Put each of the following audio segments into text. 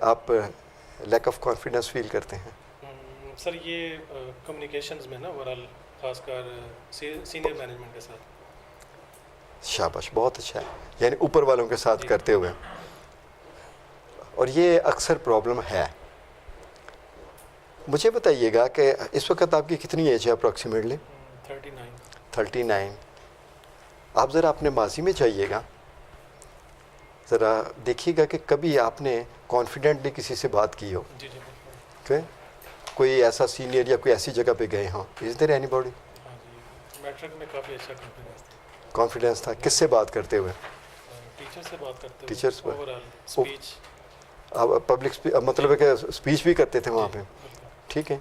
आप lack of confidence feel करते हैं? सर ये कम्युनिकेशंस में ना ओवरऑल खासकर सीनियर मैनेजमेंट के साथ। शाबाश, बहुत अच्छा है, यानी ऊपर वालों के साथ करते हुए। और ये अक्सर प्रॉब्लम है। मुझे बताइएगा कि इस वक्त आपकी कितनी एज है अप्रॉक्सीमेटली? 39। आप ज़रा अपने माजी में जाइएगा, ज़रा देखिएगा कि कभी आपने कॉन्फिडेंटली किसी से बात की हो। जी जी okay? कोई ऐसा सीनियर या कोई ऐसी जगह पे गए हों? Is there anybody? हाँ जी, मैट्रिक में काफ़ी अच्छा कॉन्फिडेंस था। किससे बात करते हुए? टीचर से बात करते हुए। टीचर्स पर ओवरऑल स्पीच। आप पब्लिक मतलब है कि स्पीच भी करते थे वहाँ पे? ठीक है,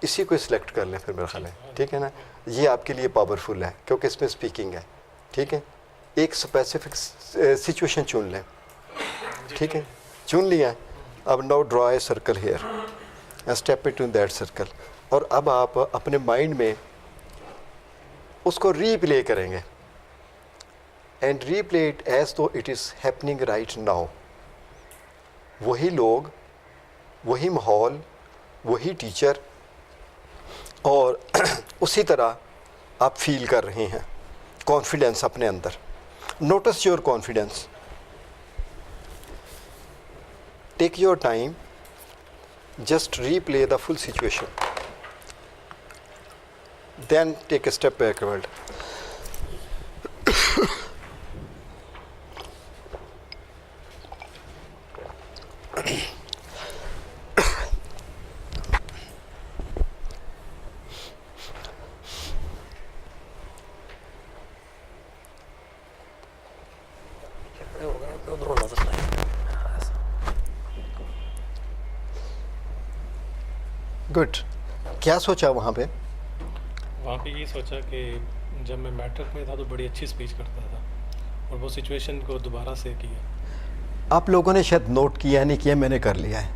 इसी को सिलेक्ट कर लें फिर मेरा ख्याल है, ठीक है ना? ये आपके लिए पावरफुल है क्योंकि इसमें स्पीकिंग है, ठीक है? एक स्पेसिफिक सिचुएशन चुन लें, ठीक है? चुन लिया है। अब now draw a circle here and step it in that circle. और अब आप अपने माइंड में उसको रीप्ले करेंगे and replay it as though it is happening right now. वही लोग, वही माहौल, वही टीचर, और उसी तरह आप फील कर रहे हैं कॉन्फिडेंस अपने अंदर। Notice your confidence, take your time, just replay the full situation, then take a step backward. Good. क्या सोचा वहाँ पे? वहाँ पे ये सोचा कि जब मैं मैट्रिक में था तो बड़ी अच्छी स्पीच करता था, और वो सिचुएशन को दोबारा से किया। आप लोगों ने शायद नोट किया नहीं किया, मैंने कर लिया है।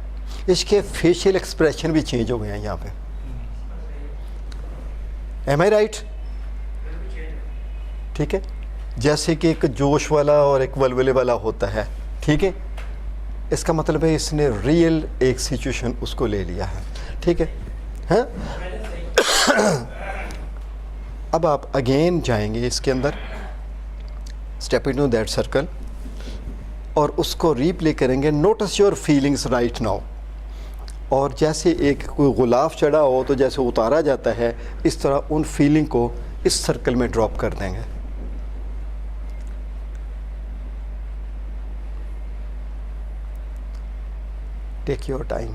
इसके फेशियल एक्सप्रेशन भी चेंज हो गए हैं यहाँ पे। एम आई राइट? ठीक है, जैसे कि एक जोश वाला और एक वलवले वाला होता है, ठीक है? इसका मतलब है इसने रियल एक सिचुएशन उसको ले लिया है, ठीक है? हाँ, अब आप अगेन जाएंगे इसके अंदर, स्टेप इनटू दैट सर्कल, और उसको रीप्ले करेंगे। Notice your feelings right now. और जैसे एक कोई गुलाब चढ़ा हो तो जैसे उतारा जाता है, इस तरह उन फीलिंग को इस सर्कल में ड्रॉप कर देंगे। Take your time.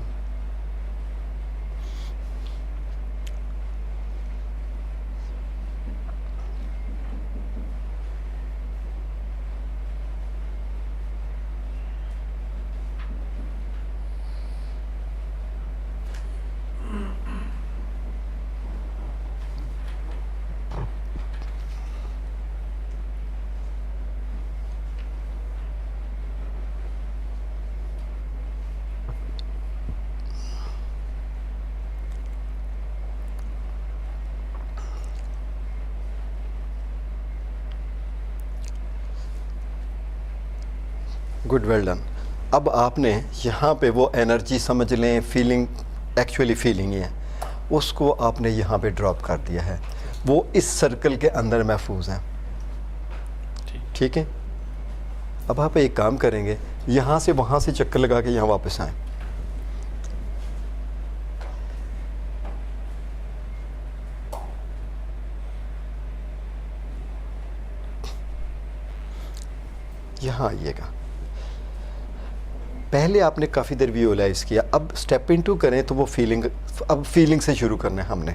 Good, well done. अब आपने यहाँ पे वो एनर्जी समझ लें, फीलिंग, एक्चुअली फीलिंग ही है, उसको आपने यहाँ पे ड्रॉप कर दिया है। वो इस सर्कल के अंदर महफूज हैं, ठीक है? अब आप एक काम करेंगे, यहाँ से वहाँ से चक्कर लगा के यहाँ वापस आएँ। यहाँ आइएगा। पहले आपने काफ़ी देर विजुअलाइज किया, अब स्टेप इनटू करें तो वो फीलिंग, अब फीलिंग से शुरू करना है हमने,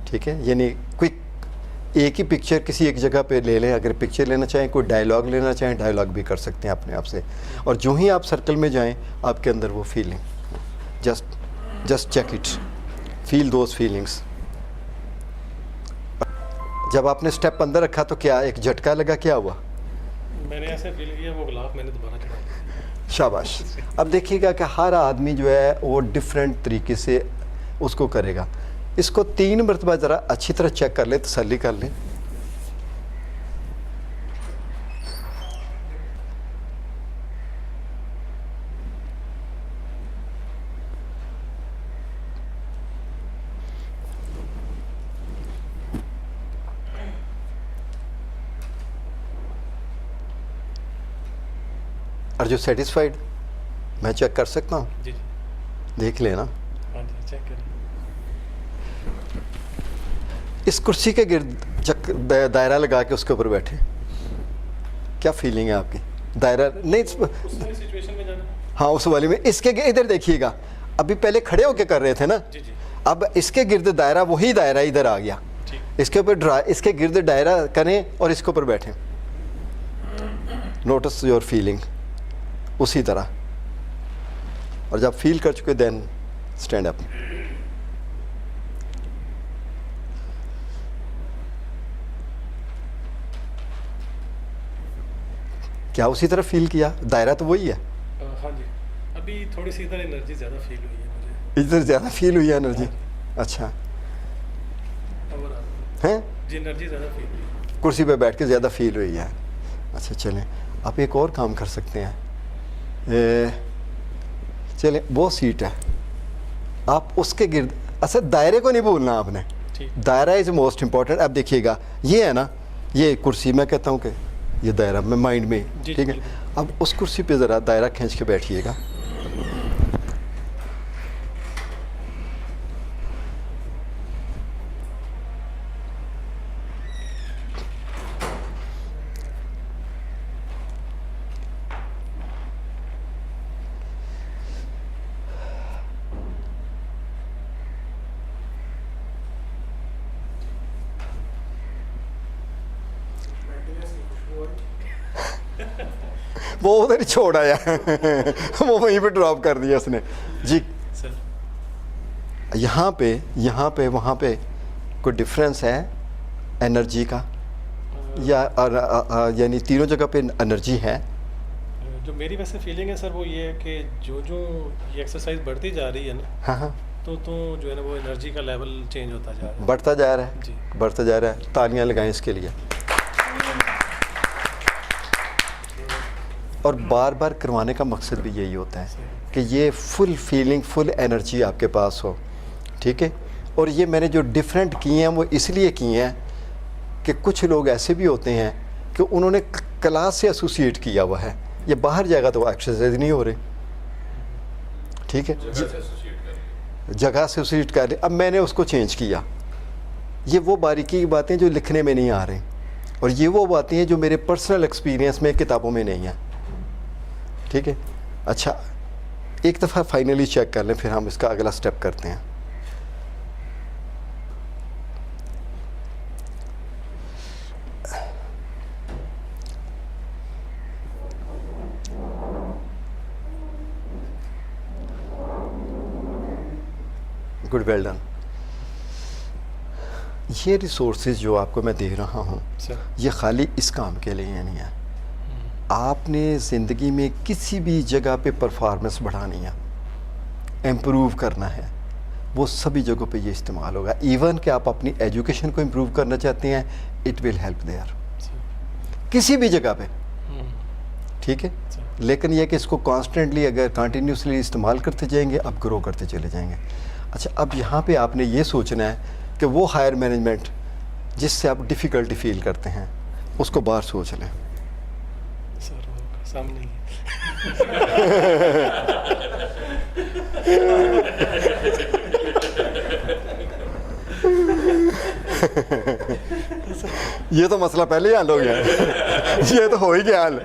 ठीक है? यानी क्विक एक ही पिक्चर किसी एक जगह पे ले लें। अगर पिक्चर लेना चाहें, कोई डायलॉग लेना चाहें, डायलॉग भी कर सकते हैं अपने आप से। और जो ही आप सर्कल में जाएं, आपके अंदर वो feeling, just check it, feel those feelings. जब आपने स्टेप अंदर रखा तो क्या एक झटका लगा, क्या हुआ? मैंने ऐसे फील किया वो गुलाब मैंने दोबारा चढ़ा दिया। शाबाश। अब देखिएगा कि हर आदमी जो है वो डिफरेंट तरीके से उसको करेगा। इसको 3 मरतबा ज़रा अच्छी तरह चेक कर ले, तसल्ली कर लें। Are you satisfied? मैं चेक कर सकता हूँ? जी जी। देख लेना। हाँ जी, चेक करें। इस कुर्सी के गिर्द दायरा लगा के उसके ऊपर बैठे, क्या फीलिंग है आपकी? दायरा नहीं, उस वाली सिचुएशन में जाना। हाँ उस वाली में। इसके इधर देखिएगा, अभी पहले खड़े होके कर रहे थे ना, जी जी। अब इसके गिर्द दायरा, वही दायरा इधर आ गया। ठीक। इसके ऊपर इसके गिर्द दायरा करें और इसके ऊपर बैठें। नोटिस योर फीलिंग उसी तरह, और जब फील कर चुके देन स्टैंड अप। क्या उसी तरह फील किया? दायरा तो वही है। हाँ जी, अभी थोड़ी सी इधर एनर्जी ज़्यादा फील हुई है मुझे। इधर ज़्यादा फील हुई है एनर्जी? अच्छा ओवरऑल हैं, जी एनर्जी ज़्यादा फील हुई है। कुर्सी पे बैठ के ज़्यादा फील हुई है। अच्छा चलें, आप एक और काम कर सकते हैं। चलें, वो सीट है, आप उसके गिर्द, अच्छा दायरे को नहीं भूलना आपने, ठीक। दायरा इज़ मोस्ट इम्पॉर्टेंट। अब देखिएगा, ये है ना, ये कुर्सी, मैं कहता हूँ कि ये दायरा मैं माइंड में, जी, ठीक है। बिल्कुल। अब उस कुर्सी पे ज़रा दायरा खींच के बैठिएगा। वो उधर ही छोड़ आया वो वहीं पे ड्रॉप कर दिया उसने जी। सर यहाँ पे वहाँ पे कोई डिफरेंस है एनर्जी का, या यानी तीनों जगह पे एनर्जी है? जो मेरी वैसे फीलिंग है सर वो ये है कि जो जो ये एक्सरसाइज बढ़ती जा रही है ना, हाँ हाँ, तो जो है ना वो एनर्जी का लेवल चेंज होता जा रहा है। बढ़ता जा रहा है, जी। बढ़ता जा रहा है। तालियां लगाएं इसके लिए। और बार बार करवाने का मकसद भी यही होता है कि ये फुल फीलिंग, फुल एनर्जी आपके पास हो, ठीक है। और ये मैंने जो डिफरेंट किए हैं वो इसलिए किए हैं कि कुछ लोग ऐसे भी होते हैं कि उन्होंने क्लास से एसोसिएट किया हुआ है, ये बाहर जाएगा तो एक्सरसाइज नहीं हो रही, ठीक है, जगह से एसोसिएट कर रहे। अब मैंने उसको चेंज किया। ये वो बारीकी की बातें जो लिखने में नहीं आ रही, और ये वो बातें हैं जो मेरे पर्सनल एक्सपीरियंस में किताबों में नहीं है, ठीक है। अच्छा, एक दफ़ा फाइनली चेक कर लें, फिर हम इसका अगला स्टेप करते हैं। Good, well done. ये रिसोर्सेज जो आपको मैं दे रहा हूँ, ये खाली इस काम के लिए नहीं है। आपने ज़िंदगी में किसी भी जगह पे परफॉर्मेंस बढ़ानी है, इम्प्रूव करना है, वो सभी जगहों पे ये इस्तेमाल होगा। इवन कि आप अपनी एजुकेशन को इम्प्रूव करना चाहते हैं, इट विल हेल्प देयर, किसी भी जगह पे, ठीक है। लेकिन यह कि इसको कॉन्स्टेंटली अगर कंटिन्यूसली इस्तेमाल करते जाएंगे, आप ग्रो करते चले जाएंगे। अच्छा, अब यहाँ पे आपने ये सोचना है कि वो हायर मैनेजमेंट जिससे आप डिफ़िकल्टी फील करते हैं, उसको बाहर सोच लें। सर वो सामने ही ये तो मसला पहले ही हल हो गया ये तो हो ही गया हल।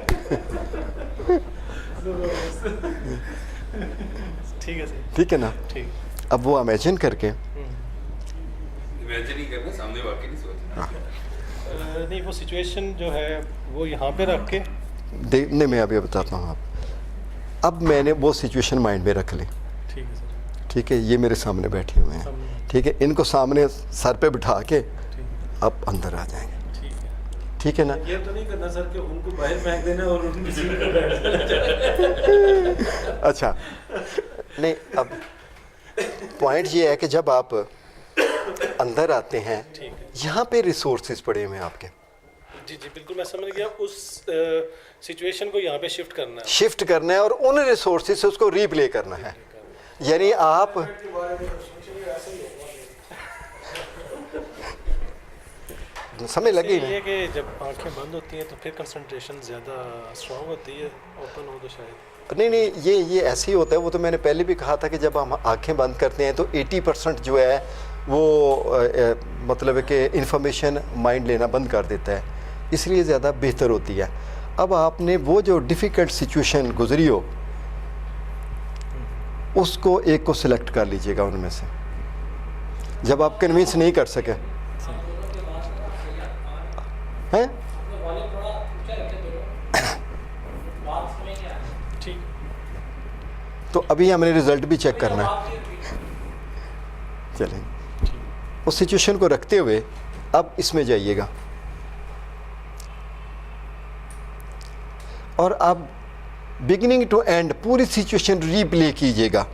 ठीक है सर, ठीक है ना। ठीक। अब वो इमेजिन करके, इमेजिन ही करना, सामने वाकई नहीं सोचना। नहीं, वो सिचुएशन जो है वो यहाँ पे रख के देखने में अभी बताता हूँ। आप अब मैंने वो सिचुएशन माइंड में रख ली, ठीक है सर, ठीक है। ये मेरे सामने बैठे हुए हैं, सामने। ठीक है। इनको सामने सर पे बिठा के ठीक अब अंदर आ जाएंगे, ठीक है। ठीक है ना। ये तो नहीं करना सर कि उनको बाहर फेंक देना और उनकी सीट पे बैठ जाना। अच्छा, नहीं, अब पॉइंट ये है कि जब आप अंदर आते हैं, ठीक है। यहाँ पे रिसोर्सेज पड़े हुए हैं आपके, जी जी बिल्कुल, मैं समझ गया। उस सिचुएशन को यहाँ पे शिफ्ट करना है। शिफ्ट करना है और उन रिसोर्सेज से उसको रीप्ले करना है। यानी आप समय लगे ये ना। कि जब आंखें बंद होती हैं तो फिर कंसंट्रेशन ज़्यादा स्ट्रॉन्ग होती है, ओपन हो तो शायद। नहीं, ये ऐसे ही होता है। वो तो मैंने पहले भी कहा था कि जब हम आंखें बंद करते हैं तो 80% जो है वो मतलब है कि इंफॉर्मेशन माइंड लेना बंद कर देता है, इसलिए ज़्यादा बेहतर होती है। अब आपने वो जो डिफ़िकल्ट सिचुएशन गुजरी हो उसको एक को सिलेक्ट कर लीजिएगा उनमें से, जब आप कन्विंस नहीं कर सके हैं। ठीक। तो अभी हमने रिज़ल्ट भी चेक करना है। चलें, उस सिचुएशन को रखते हुए अब इसमें जाइएगा और अब बिगिनिंग टू एंड पूरी सिचुएशन रीप्ले कीजिएगा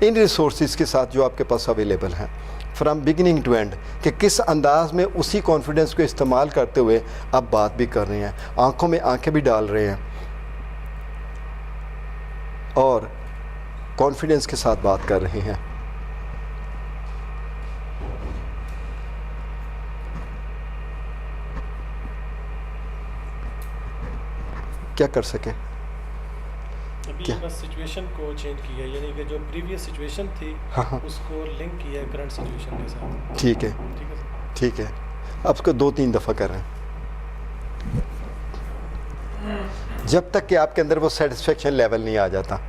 इन रिसोर्सेज के साथ जो आपके पास अवेलेबल हैं, फ्रॉम बिगिनिंग टू एंड, कि किस अंदाज में उसी कॉन्फिडेंस को इस्तेमाल करते हुए आप बात भी कर रहे हैं, आंखों में आंखें भी डाल रहे हैं और कॉन्फिडेंस के साथ बात कर रहे हैं। क्या कर सके? अभी क्या? बस सिचुएशन को चेंज किया, यानी कि जो प्रीवियस सिचुएशन थी हाँ। उसको लिंक किया है करंट सिचुएशन के साथ। ठीक है, ठीक है सर। ठीक है। अब उसको 2-3 दफ़ा कर रहे हैं जब तक कि आपके अंदर वो सेटिस्फेक्शन लेवल नहीं आ जाता।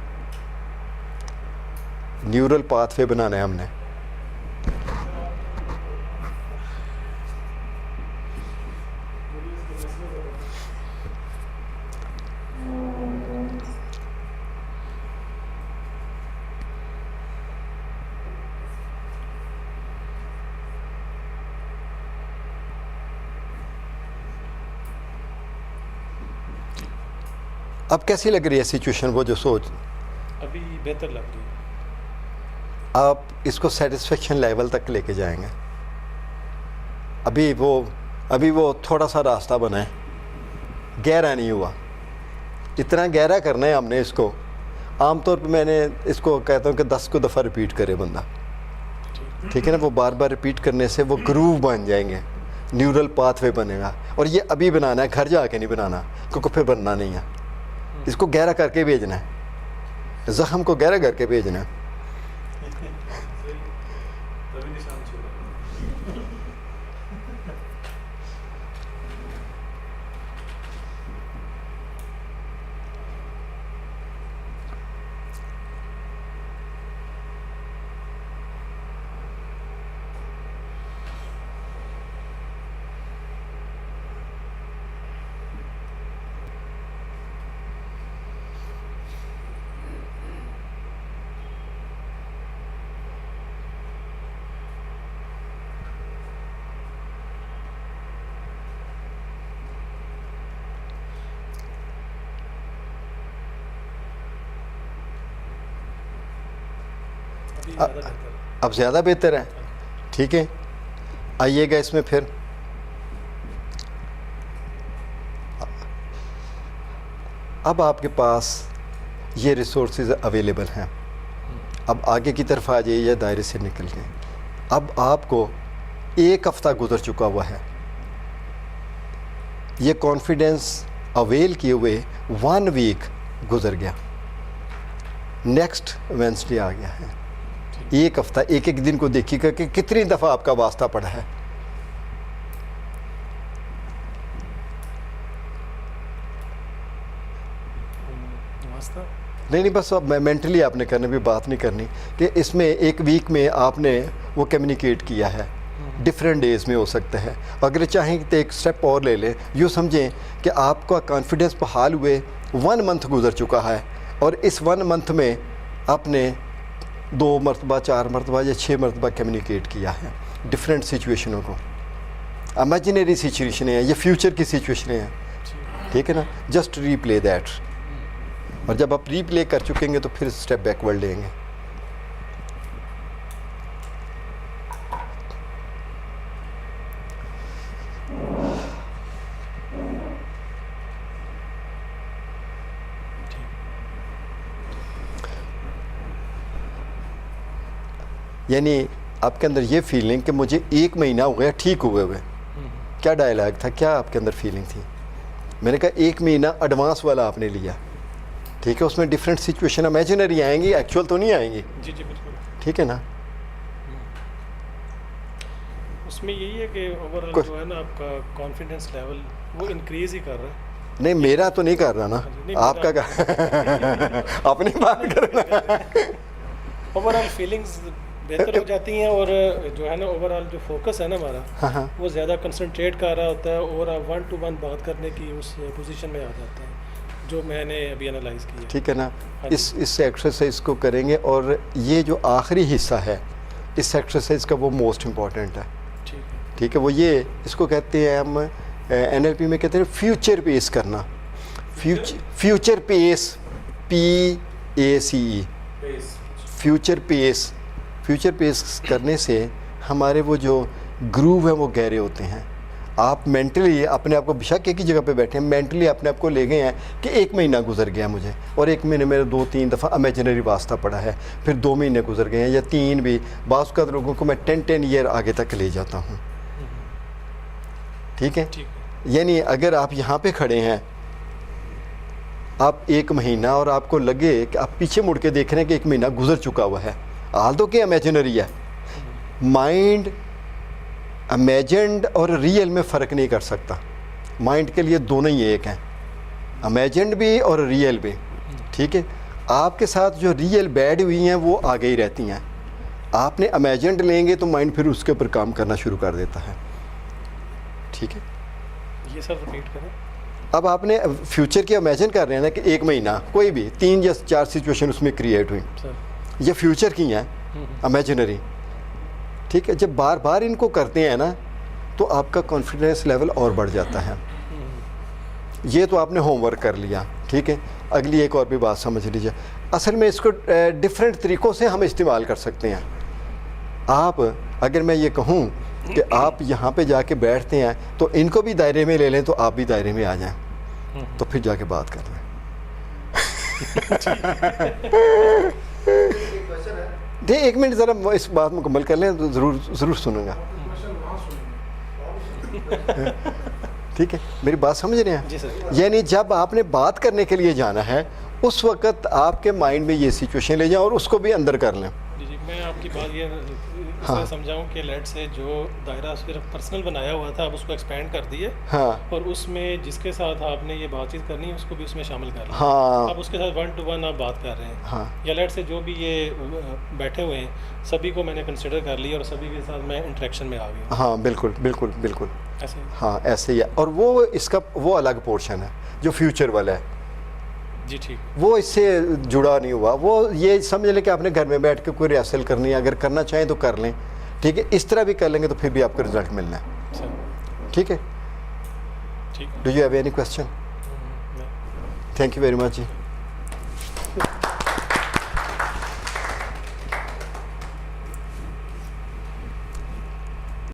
न्यूरल पाथवे बनाना है हमने। अब कैसी लग रही है सिचुएशन, वो जो सोच? अभी बेहतर लग रही है। आप इसको सेटिस्फेक्शन लेवल तक लेके जाएंगे। अभी वो थोड़ा सा रास्ता बना है, गहरा नहीं हुआ। इतना गहरा करना है हमने इसको। आमतौर पे मैंने इसको कहता हूँ कि 10 को दफ़ा रिपीट करे बंदा, ठीक है ना। वो बार बार रिपीट करने से वो ग्रूव बन जाएंगे, न्यूरल पाथवे बनेगा। और ये अभी बनाना है, घर जाके नहीं बनाना, क्योंकि फिर बनना नहीं है। इसको गहरा करके भेजना है, ज़ख्म को गहरा करके भेजना है। तभी निशान छोड़ा। अभी ज़्यादा बेहतर है। अब ज़्यादा बेहतर है, ठीक है। आइएगा इसमें फिर। अब आपके पास ये रिसोर्सेज अवेलेबल हैं। अब आगे की तरफ आ जाइए या दायरे से निकल के। अब आपको 1 हफ़्ता गुजर चुका हुआ है, ये कॉन्फिडेंस अवेल किए हुए 1 वीक गुजर गया, नेक्स्ट वेंसडे आ गया है। 1 हफ़्ता, एक दिन को देखिएगा कि कितनी दफ़ा आपका वास्ता पड़ा है। वास्ता नहीं, बस अब मेंटली आपने करने भी बात नहीं करनी कि इसमें 1 वीक में आपने वो कम्युनिकेट किया है। डिफरेंट डेज़ में हो सकता है। अगर चाहें तो एक स्टेप और ले लें, यूँ समझें कि आपका कॉन्फिडेंस बहाल हुए 1 मंथ गुजर चुका है और इस 1 मंथ में आपने 2 मरतबा, 4 मरतबा या 6 मरतबा कम्युनिकेट किया है डिफरेंट सिचुएशनों को। इमेजिनरी सिचुएशन है, ये फ्यूचर की सिचुएशन है, ठीक है ना। Just replay that. और जब आप रीप्ले कर चुकेंगे तो फिर स्टेप बैकवर्ड लेंगे। यानी आपके अंदर ये फीलिंग कि मुझे 1 महीना हो गया ठीक हुए हुए, क्या डायलॉग था, क्या आपके अंदर फीलिंग थी? मैंने कहा 1 महीना एडवांस वाला आपने लिया, ठीक है, उसमें डिफरेंट सिचुएशन इमेजिनरी आएंगी, एक्चुअल तो नहीं आएंगी, जी जी बिल्कुल। ठीक है ना? उसमें यही है कि ओवरऑल कुछ- जो है ना आपका कॉन्फिडेंस लेवल वो इंक्रीज ही कर रहा है। नहीं मेरा तो नहीं कर रहा ना, नहीं, आपका मेरा- का अपनी बात करना। ओवरऑल फीलिंग्स बेहतर हो जाती हैं और जो है ना ओवरऑल जो फोकस है ना हमारा हाँ हाँ वो ज़्यादा कंसंट्रेट कर रहा होता है और 1 to 1 बात करने की उस पोजीशन में आ जाते हैं, जो मैंने अभी एनालाइज किया है। ठीक है ना? हाँ इस एक्सरसाइज को करेंगे और ये जो आखिरी हिस्सा है इस एक्सरसाइज का वो मोस्ट इम्पॉर्टेंट है, ठीक है। ठीक है? वो ये इसको कहते हैं हम NLP में कहते हैं फ्यूचर पेस करना, future pace, PACE, future pace करने से हमारे वो जो ग्रूव है वो गहरे होते हैं। आप मेंटली अपने आप को बेशक एक ही जगह पे बैठे हैं, मेंटली अपने आप को ले गए हैं कि 1 महीना गुजर गया मुझे, और 1 महीने मेरे 2-3 दफ़ा इमेजिनरी वास्ता पड़ा है, फिर 2 महीने गुजर गए हैं या 3 भी, बाज़ का लोगों को मैं 10 ईयर आगे तक ले जाता हूँ, ठीक है? ठीक है। यानी अगर आप यहाँ पे खड़े हैं, आप 1 महीना और आपको लगे कि आप पीछे मुड़ के देख रहे हैं कि 1 महीना गुजर चुका हुआ है, हाल तो क्या इमेजिनरी है, माइंड इमेजिन्ड और रियल में फ़र्क नहीं कर सकता, माइंड के लिए दोनों ही एक हैं, इमेजिन्ड भी और रियल भी, ठीक है? आपके साथ जो रियल बैड हुई हैं वो आगे ही रहती हैं, आपने इमेजिन्ड लेंगे तो माइंड फिर उसके ऊपर काम करना शुरू कर देता है, ठीक है? ये सब रिपीट करें। अब आपने फ्यूचर की इमेजिन कर रहे हैं ना कि 1 महीना कोई भी 3 या 4 सिचुएशन उसमें क्रिएट हुई, सर ये फ्यूचर की हैं इमेजिनरी, ठीक है? जब बार बार इनको करते हैं ना तो आपका कॉन्फिडेंस लेवल और बढ़ जाता है। ये तो आपने होमवर्क कर लिया, ठीक है? अगली एक और भी बात समझ लीजिए, असल में इसको डिफरेंट तरीक़ों से हम इस्तेमाल कर सकते हैं। आप अगर मैं ये कहूँ कि आप यहाँ पे जाके बैठते हैं तो इनको भी दायरे में ले लें तो आप भी दायरे में आ जाएं, तो फिर जाके बात कर लें। ठीक, 1 मिनट ज़रा इस बात मुकम्मल कर लें तो ज़रूर सुनूंगा, ठीक है? मेरी बात समझ रहे जी हैं? सर। यानी जब आपने बात करने के लिए जाना है उस वक़्त आपके माइंड में ये सिचुएशन ले जाएं और उसको भी अंदर कर लें। जी जी, मैं आपकी बात ये हाँ। समझाऊं कि लेट से जो दायरा सिर्फ पर्सनल बनाया हुआ था अब उसको एक्सपेंड कर दिए हाँ और उसमें जिसके साथ आपने ये बातचीत करनी है उसको भी उसमें शामिल कर लिया। हाँ अब उसके साथ 1 to 1 आप बात कर रहे हैं, हाँ या लेट से जो भी ये बैठे हुए हैं सभी को मैंने कंसिडर कर लिया और सभी के साथ मैं इंटरेक्शन में आ गया, हाँ, बिल्कुल बिल्कुल बिल्कुल, ऐसे ही। हाँ ऐसे ही है। और वो इसका वो अलग पोर्शन है जो फ्यूचर वाला है, जी ठीक। वो इससे जुड़ा नहीं हुआ। वो ये समझ लें कि आपने घर में बैठ के कोई रिहर्सल करनी है, अगर करना चाहें तो कर लें, ठीक है? इस तरह भी कर लेंगे तो फिर भी आपको रिजल्ट मिलना है, सर ठीक है? ठीक। Do you have any question? नहीं। Thank you very much ji.